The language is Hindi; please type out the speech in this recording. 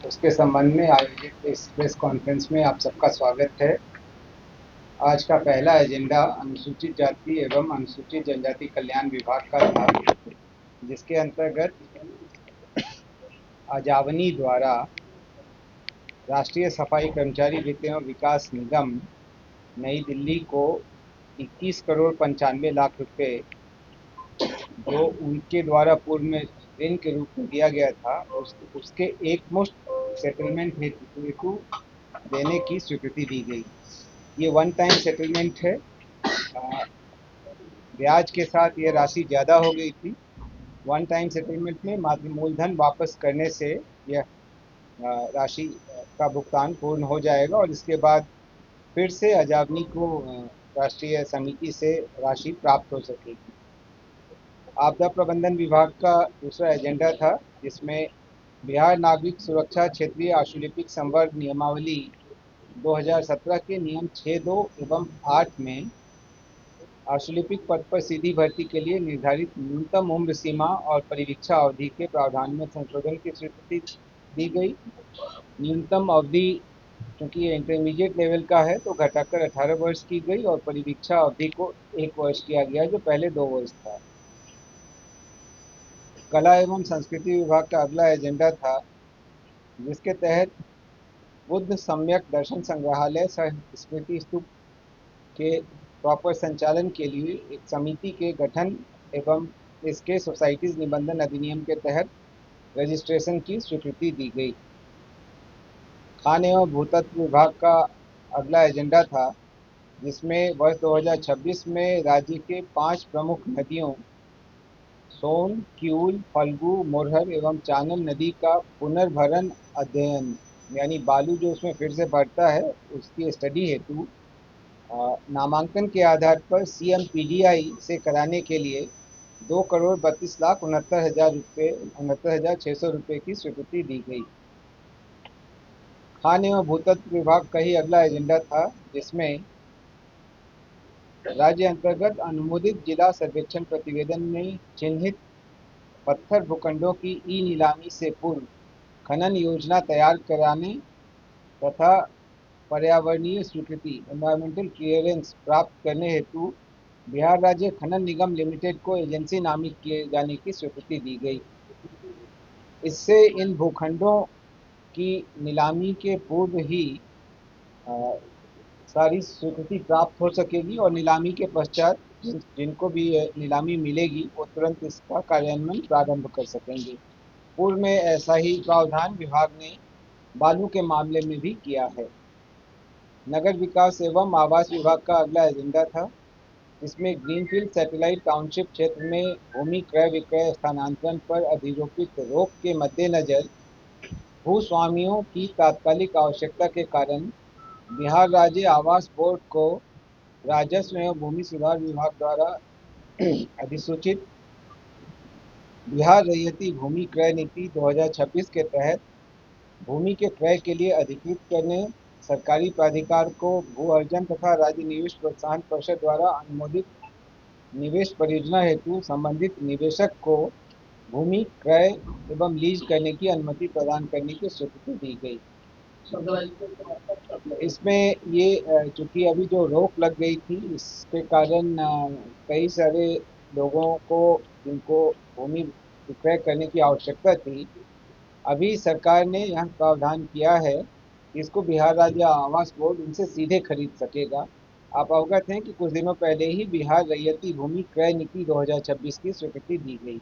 उसके संबंध में आयोजित इस प्रेस कॉन्फ्रेंस में आप सबका स्वागत है। आज का पहला एजेंडा अनुसूचित जाति एवं अनुसूचित जनजाति कल्याण विभाग का था, जिसके अंतर्गत अजावनी द्वारा राष्ट्रीय सफाई कर्मचारी वित्त एवं विकास निगम नई दिल्ली को 21 करोड़ 95 लाख रुपए जो उनके द्वारा पूर्व में ऋण के रूप में दिया गया था, उसके एक मुश्त सेटलमेंट हेतु देने की स्वीकृति दी गई। ये वन टाइम सेटलमेंट है। ब्याज के साथ ये राशि ज़्यादा हो गई थी। वन टाइम सेटलमेंट में मात्र मूलधन वापस करने से यह राशि का भुगतान पूर्ण हो जाएगा और इसके बाद फिर से अजावनी को राष्ट्रीय समिति से राशि प्राप्त हो सकेगी। आपदा प्रबंधन विभाग का दूसरा एजेंडा था, जिसमें बिहार नागरिक सुरक्षा क्षेत्रीय आशुलिपिक संवर्ग नियमावली 2017 के नियम 6(2) एवं 8 में आशुलिपिक पद पर सीधी भर्ती के लिए निर्धारित न्यूनतम उम्र सीमा और परिवीक्षा अवधि के प्रावधान में संशोधन की स्वीकृति दी गई। न्यूनतम अवधि चूंकि ये इंटरमीडिएट लेवल का है तो घटाकर 18 वर्ष की गई और परिवीक्षा अवधि को 1 वर्ष किया गया, जो पहले 2 वर्ष था। कला एवं संस्कृति विभाग का अगला एजेंडा था, जिसके तहत बुद्ध सम्यक दर्शन संग्रहालय सह स्मृति स्तूप के प्रॉपर संचालन के लिए एक समिति के गठन एवं इसके सोसाइटीज निबंधन अधिनियम के तहत रजिस्ट्रेशन की स्वीकृति दी गई। खान एवं भूतत्व विभाग का अगला एजेंडा था, जिसमें वर्ष 2026 में राज्य के 5 प्रमुख नदियों सोन, किऊल, फल्गु, मोरहर एवं चानन नदी का पुनर्भरण अध्ययन, यानी बालू जो उसमें फिर से बढ़ता है उसकी स्टडी हेतु नामांकन के आधार पर CMPDI से कराने के लिए 2,32,69,600 की स्वीकृति दी गई। खान एवं भूतत्व विभाग का ही अगला एजेंडा था, जिसमें राज्य अंतर्गत अनुमोदित जिला सर्वेक्षण प्रतिवेदन में चिन्हित पत्थर भूखंडों की ई नीलामी से पूर्व खनन योजना तैयार कराने तथा पर्यावरणीय स्वीकृति एनवायरमेंटल क्लियरेंस प्राप्त करने हेतु बिहार राज्य खनन निगम लिमिटेड को एजेंसी नामित किए जाने की स्वीकृति दी गई। इससे इन भूखंडों की नीलामी के पूर्व ही सारी स्वीकृति प्राप्त हो सकेगी और नीलामी के पश्चात जिनको भी नीलामी मिलेगी वो तुरंत इसका कार्यान्वयन प्रारंभ कर सकेंगे। पूर्व में ऐसा ही प्रावधान विभाग ने बालू के मामले में भी किया है। नगर विकास एवं आवास विभाग का अगला एजेंडा था, जिसमें ग्रीनफील्ड सैटेलाइट टाउनशिप क्षेत्र में भूमि क्रय विक्रय स्थानांतरण पर अधिरोपित रोक के मद्देनजर भूस्वामियों की तात्कालिक आवश्यकता के कारण बिहार राज्य आवास बोर्ड को राजस्व एवं भूमि सुधार विभाग द्वारा अधिसूचित बिहार रैयती भूमि क्रय नीति 2026 के तहत भूमि के क्रय के लिए अधिकृत करने, सरकारी प्राधिकार को भू अर्जन तथा राज्य निवेश प्रोत्साहन परिषद द्वारा अनुमोदित निवेश परियोजना हेतु संबंधित निवेशक को भूमि क्रय एवं लीज करने की अनुमति प्रदान करने की स्वीकृति दी गई। इसमें ये चूंकि अभी जो रोक लग गई थी, इसके कारण कई सारे लोगों को जिनको भूमि विक्रय करने की आवश्यकता थी, अभी सरकार ने यह प्रावधान किया है कि इसको बिहार राज्य आवास बोर्ड इनसे सीधे खरीद सकेगा। आप अवगत हैं कि कुछ दिनों पहले ही बिहार रैयती भूमि क्रय नीति 2026 की स्वीकृति दी गई।